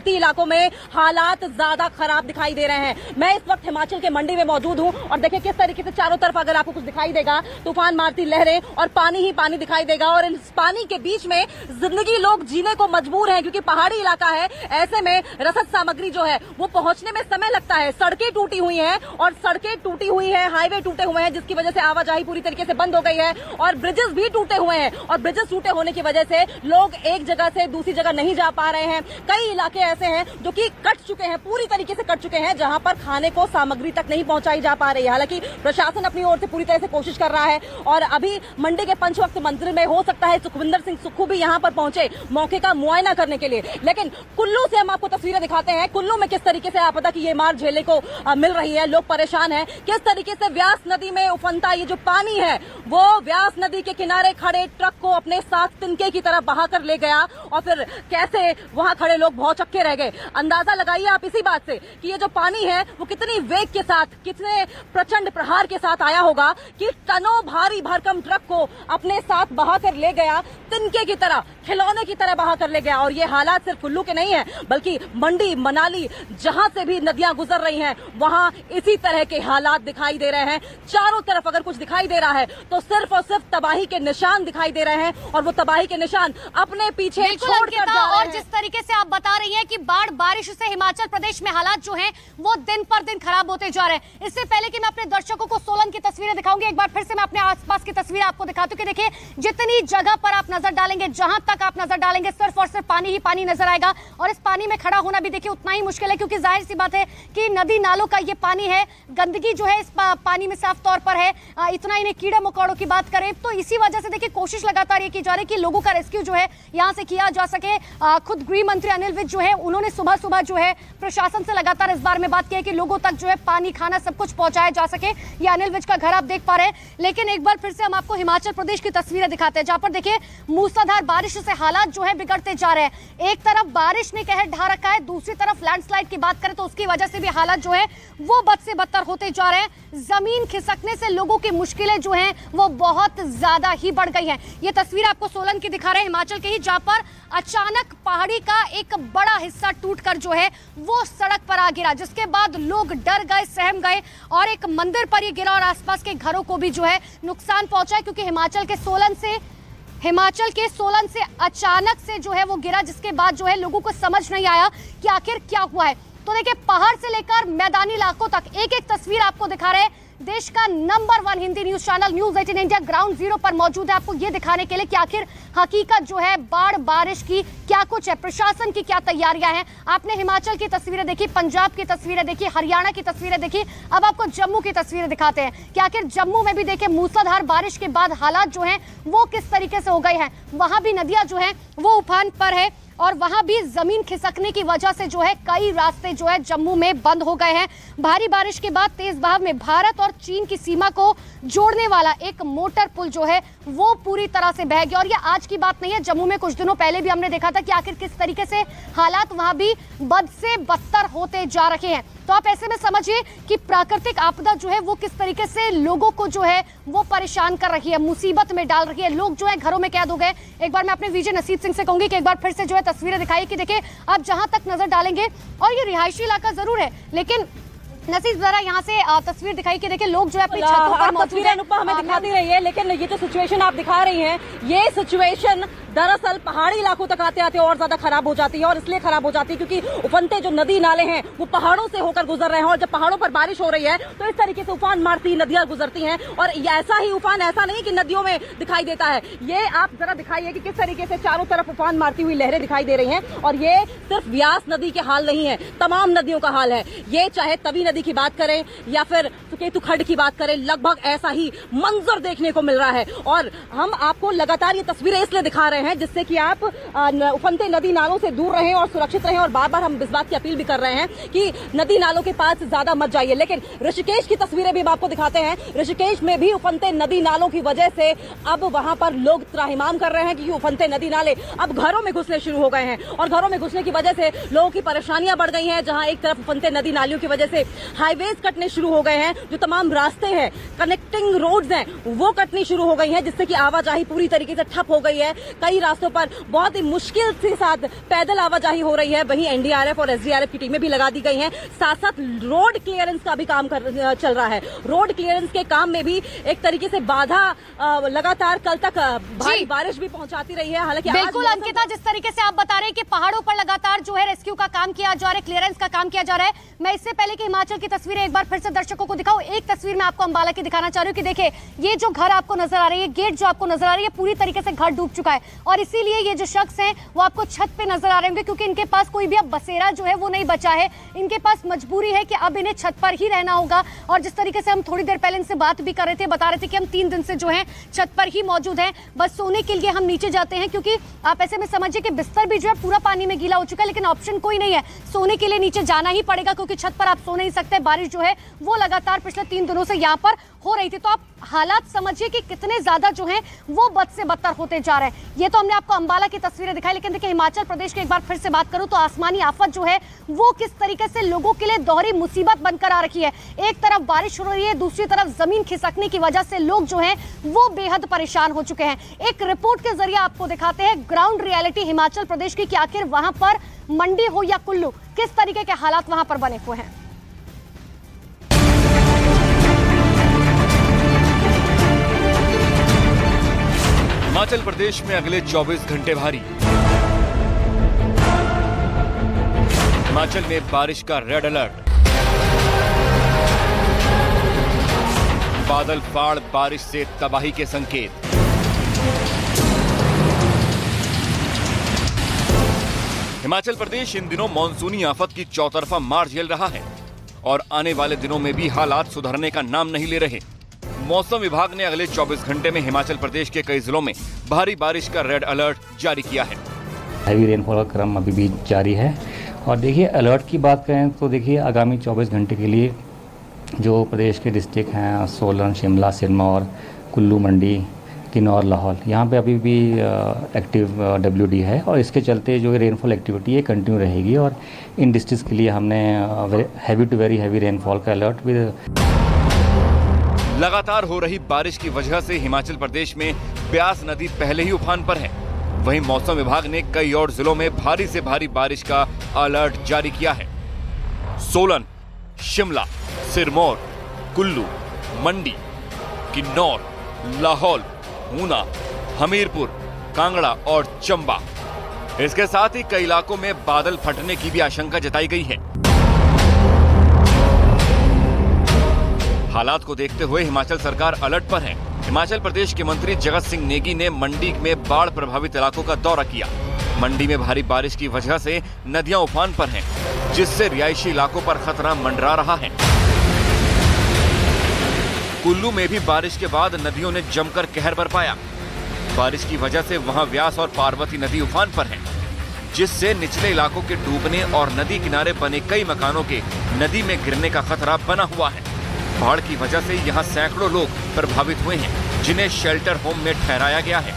सीमावर्ती इलाकों में हालात ज्यादा खराब दिखाई दे रहे हैं। मैं इस वक्त हिमाचल के मंडी में मौजूद हूं और देखिए किस तरीके से चारों तरफ अगर आपको कुछ दिखाई देगा, तूफान मारती लहरें और पानी ही पानी दिखाई देगा। और इस पानी के बीच में जिंदगी लोग जीने को मजबूर हैं, क्योंकि पहाड़ी इलाका है। ऐसे में रसद सामग्री जो है वो पहुंचने में समय लगता है। सड़कें टूटी हुई हैं और सड़कें टूटी हुई है, हाईवे टूटे हुए हैं, जिसकी वजह से आवाजाही पूरी तरीके से बंद हो गई है। और ब्रिजेस भी टूटे हुए हैं और ब्रिजेस टूटे होने की वजह से लोग एक जगह से दूसरी जगह नहीं जा पा रहे हैं। कई इलाके ऐसे हैं जो कि कट चुके हैं, पूरी तरीके से कट चुके हैं, जहां पर खाने को सामग्री तक नहीं पहुंचाई जा पा रही है। हालांकि प्रशासन अपनी ओर से पूरी तरह से कोशिश कर रहा है और अभी मंडी के पंचवक्त मंदिर में हो सकता है सुखविंदर सिंह सुक्खू भी यहां पर पहुंचे मौके का मुआयना करने के लिए। लेकिन कुल्लू से हम आपको तस्वीरें दिखाते हैं। कुल्लू में किस तरीके से आपदा की ये मार झेलने को मिल रही है, लोग परेशान हैं। किस तरीके से व्यास नदी में उफनता ये जो पानी है वो व्यास नदी के किनारे खड़े ट्रक को अपने साथ तिनके की तरफ बहाकर ले गया और फिर कैसे वहां खड़े लोग भौचक्के रह गए। अंदाजा लगाइए आप इसी बात से कि ये जो पानी है वो कितनी वेग के साथ, कितने प्रचंड प्रहार के साथ आया होगा कि टनों भारी भरकम ट्रक को अपने साथ बहाकर ले गया, तिनके की तरह, खिलौने की तरह बहाकर ले गया। और ये हालात सिर्फ कुल्लू के नहीं है, बल्कि मंडी, मनाली, जहां से भी नदियां गुजर रही हैं वहां इसी तरह के हालात दिखाई दे रहे हैं। चारों तरफ अगर कुछ दिखाई दे रहा है तो सिर्फ और सिर्फ तबाही के निशान दिखाई दे रहे हैं और वो तबाही के निशान अपने पीछे छोड़कर जा रहे हैं। और जिस तरीके से आप बता रही हैं कि बाढ़ बारिश से हिमाचल प्रदेश में हालात जो हैं वो दिन पर दिन खराब होते जा रहे हैं। इससे पहले कि मैं अपने दर्शकों को सोलन की तस्वीरें दिखाऊंगी, एक बार फिर से मैं अपने आसपास की तस्वीरें आपको दिखाती हूँ कि देखिए जितनी जगह पर आप नजर डालेंगे, जहां तक आप नजर डालेंगे, सिर्फ और सिर्फ पानी ही पानी नजर आएगा। और इस पानी में खड़ा होना भी देखिए उतना ही मुश्किल है, क्योंकि जाहिर सी बात है कि नदी नालों का ये पानी है, गंदगी जो है इस पानी में साफ तौर पर है। इतना ही नहीं, कीड़े मकोड़ों की बात करें तो इसी वजह से देखिए कोशिश लगातार ये की जा रही है कि लोगों का रेस्क्यू जो है यहां से किया जा सके। खुद गृह मंत्री अनिल विज जो है उन्होंने सुबह सुबह जो है प्रशासन से लगातार इस बारे में बात की है कि लोगों तक जो है पानी, खाना सब कुछ पहुंचाया जा सके। ये अनिल विज का घर आप देख पा रहे हैं। लेकिन एक बार फिर से हम आपको हिमाचल प्रदेश की तस्वीरें दिखाते हैं, जहां पर देखिए मूसलाधार बारिश से हालात जो है बिगड़ते जा रहे हैं। एक तरफ बारिश ने कहर ढा रखा है, दूसरी तरफ लैंडस्लाइड की बात करें तो उसकी वजह से भी हालात जो है वो बद से बदतर होते जा रहे हैं। जमीन खिसकने से लोगों की मुश्किलें जो हैं वो बहुत ज्यादा ही बढ़ गई हैं। ये तस्वीर आपको सोलन की दिखा रहे हैं, हिमाचल के ही, जहां पर अचानक पहाड़ी का एक बड़ा हिस्सा टूटकर जो है वो सड़क पर आ गिरा, जिसके बाद लोग डर गए, सहम गए और एक मंदिर पर ये गिरा और आसपास के घरों को भी जो है नुकसान पहुंचा, क्योंकि हिमाचल के सोलन से अचानक से जो है वो गिरा, जिसके बाद जो है लोगों को समझ नहीं आया कि आखिर क्या हुआ है। तो देखिए पहाड़ से लेकर मैदानी इलाकों तक एक एक तस्वीर आपको दिखा रहे हैं। देश का number 1 Hindi news channel news 18 India ground zero पर मौजूद है, आपको ये दिखाने के लिए कि आखिर हकीकत जो है बाढ़ बारिश की क्या कुछ है, प्रशासन की क्या तैयारियां हैं। आपने हिमाचल की तस्वीरें देखी, पंजाब की तस्वीरें देखी, हरियाणा की तस्वीरें देखी, अब आपको जम्मू की तस्वीरें दिखाते हैं कि आखिर जम्मू में भी देखिए मूसलाधार बारिश के बाद हालात जो हैं वो किस तरीके से हो गए हैं। वहां भी नदियां जो है वो उफान पर है और वहां भी जमीन खिसकने की वजह से जो है कई रास्ते जो है जम्मू में बंद हो गए हैं। भारी बारिश के बाद तेज बहाव में भारत और चीन की सीमा को जोड़ने वाला एक मोटर पुल जो है वो पूरी तरह से बह गया। और ये आज की बात नहीं है, जम्मू में कुछ दिनों पहले भी हमने देखा था कि आखिर किस तरीके से हालात वहां भी बद से बदतर होते जा रहे हैं। तो आप ऐसे में समझिए कि प्राकृतिक आपदा जो है वो किस तरीके से लोगों को जो है वो परेशान कर रही है, मुसीबत में डाल रही है। लोग जो है घरों में कैद हो गए। एक बार मैं अपने विजय नसीब सिंह से कहूंगी कि एक बार फिर से जो है तस्वीरें दिखाई कि देखिए आप जहां तक नजर डालेंगे, और ये रिहायशी इलाका जरूर है, लेकिन नसीब जरा यहाँ से तस्वीर दिखाई कि देखिए लोग जो है अपनी छतों पर मौजूद हैं। हमें दिखाती रही है, लेकिन ये जो सिचुएशन आप दिखा रही हैं, ये सिचुएशन दरअसल पहाड़ी इलाकों तक आते आते और ज्यादा खराब हो जाती है। और इसलिए खराब हो जाती है क्योंकि उफनते जो नदी नाले हैं वो पहाड़ों से होकर गुजर रहे हैं, और जब पहाड़ों पर बारिश हो रही है तो इस तरीके से उफान मारती नदियां गुजरती हैं। और ऐसा ही उफान ऐसा नहीं कि नदियों में दिखाई देता है, ये आप जरा दिखाइए कि किस तरीके से चारों तरफ उफान मारती हुई लहरें दिखाई दे रही हैं। और ये सिर्फ व्यास नदी के हाल नहीं है, तमाम नदियों का हाल है। ये चाहे तवी नदी की बात करें या फिर सुकेतु खड्ड की बात करें, लगभग ऐसा ही मंजर देखने को मिल रहा है। और हम आपको लगातार ये तस्वीरें इसलिए दिखा रहे हैं जिससे कि आप उफनते नदी नालों से दूर रहें और सुरक्षित रहें। और बार बार हम इस बात की अपील भी कर रहे हैं कि नदी नालों के पास ज्यादा मत जाइए। लेकिन ऋषिकेश की तस्वीरें भी हम आपको दिखाते हैं। ऋषिकेश में भी उफनते नदी नालों की वजह से अब वहां पर लोग त्राहिमाम कर रहे हैं कि उफनते नदी नाले अब घरों में घुसने शुरू हो गए हैं। और घरों में घुसने की वजह से लोगों की परेशानियां बढ़ गई हैं। जहां एक तरफ उफनते नदी नालियों की वजह से हाईवेज कटने शुरू हो गए हैं, जो तमाम रास्ते हैं, कनेक्टिंग रोड्स हैं, वो कटनी शुरू हो गई हैं, जिससे कि आवाजाही पूरी तरीके से ठप हो गई है। कई रास्तों पर बहुत ही मुश्किल के साथ पैदल आवाजाही हो रही है। वहीं एनडीआरएफ और एसडीआरएफ की टीमें भी लगा दी गई हैं। साथ साथ रोड क्लियरेंस का भी काम चल रहा है। रोड क्लियरेंस के काम में भी एक तरीके से बाधा लगातार कल तक भारी बारिश भी पहुंचाती रही है। हालांकि बिल्कुल अंकिता, जिस तरीके से आप बता रहे हैं कि पहाड़ों पर लगातार जो है रेस्क्यू का काम किया जा रहा है, क्लियरेंस का काम किया जा रहा है। मैं इससे पहले कि हिमाचल की तस्वीरें एक बार फिर से दर्शकों को दिखाऊं, एक तस्वीर मैं आपको अंबाला की दिखाना चाह रही हूं कि देखिए ये जो घर आपको नजर आ रही है, गेट जो आपको नजर आ रही है, पूरी तरीके से घर डूब चुका है और इसीलिए ये जो शख्स हैं वो आपको छत पे नजर आ रहे होंगे, क्योंकि इनके पास कोई भी अब बसेरा जो है वो नहीं बचा है। इनके पास मजबूरी है कि अब इन्हें छत पर ही रहना होगा। और जिस तरीके से हम थोड़ी देर पहले इनसे बात भी कर रहे थे, बता रहे थे कि हम 3 दिन से जो है छत पर ही मौजूद हैं, बस सोने के लिए हम नीचे जाते हैं, क्योंकि आप ऐसे में समझिए कि बिस्तर भी जो है पूरा पानी में गीला हो चुका है, लेकिन ऑप्शन कोई नहीं है, सोने के लिए नीचे जाना ही पड़ेगा, क्योंकि छत पर आप सो नहीं सकते। बारिश जो है वो लगातार पिछले 3 दिनों से यहाँ पर हो रही थी। तो आप हालात समझिए कि कितने ज्यादा जो हैं वो बद से बदतर होते जा रहे हैं। ये तो हमने आपको अंबाला की तस्वीरें दिखाई, लेकिन देखिए हिमाचल प्रदेश की एक बार फिर से बात करूं तो आसमानी आफत जो है वो किस तरीके से लोगों के लिए दोहरी मुसीबत बनकर आ रखी है। एक तरफ बारिश हो रही है, दूसरी तरफ जमीन खिसकने की वजह से लोग जो हैं वो बेहद परेशान हो चुके हैं। एक रिपोर्ट के जरिए आपको दिखाते हैं ग्राउंड रियलिटी हिमाचल प्रदेश की, कि आखिर वहां पर मंडी हो या कुल्लू, किस तरीके के हालात वहां पर बने हुए हैं। हिमाचल प्रदेश में अगले 24 घंटे भारी। हिमाचल में बारिश का रेड अलर्ट। बादल फाड़ बारिश से तबाही के संकेत। हिमाचल प्रदेश इन दिनों मानसूनी आफत की चौतरफा मार झेल रहा है और आने वाले दिनों में भी हालात सुधरने का नाम नहीं ले रहे। मौसम विभाग ने अगले 24 घंटे में हिमाचल प्रदेश के कई जिलों में भारी बारिश का रेड अलर्ट जारी किया है। हैवी रेनफॉल का क्रम अभी भी जारी है और देखिए अलर्ट की बात करें तो देखिए आगामी 24 घंटे के लिए जो प्रदेश के डिस्ट्रिक्ट हैं सोलन, शिमला, सिरमौर, कुल्लू, मंडी, किन्नौर, लाहौल, यहाँ पे अभी भी एक्टिव WD है और इसके चलते जो रेनफॉल एक्टिविटी है कंटिन्यू रहेगी और इन डिस्ट्रिक्ट के लिए हमने heavy to very heavy rainfall का अलर्ट भी। लगातार हो रही बारिश की वजह से हिमाचल प्रदेश में ब्यास नदी पहले ही उफान पर है। वहीं मौसम विभाग ने कई और जिलों में भारी से भारी बारिश का अलर्ट जारी किया है। सोलन, शिमला, सिरमौर, कुल्लू, मंडी, किन्नौर, लाहौल, ऊना, हमीरपुर, कांगड़ा और चंबा, इसके साथ ही कई इलाकों में बादल फटने की भी आशंका जताई गई है। हालात को देखते हुए हिमाचल सरकार अलर्ट पर है। हिमाचल प्रदेश के मंत्री जगत सिंह नेगी ने मंडी में बाढ़ प्रभावित इलाकों का दौरा किया। मंडी में भारी बारिश की वजह से नदियां उफान पर हैं, जिससे रिहायशी इलाकों पर खतरा मंडरा रहा है। कुल्लू में भी बारिश के बाद नदियों ने जमकर कहर बरपाया। बारिश की वजह से वहां व्यास और पार्वती नदी उफान पर है, जिससे निचले इलाकों के डूबने और नदी किनारे बने कई मकानों के नदी में गिरने का खतरा बना हुआ है। बाढ़ की वजह से यहाँ सैकड़ों लोग प्रभावित हुए हैं, जिन्हें शेल्टर होम में ठहराया गया है।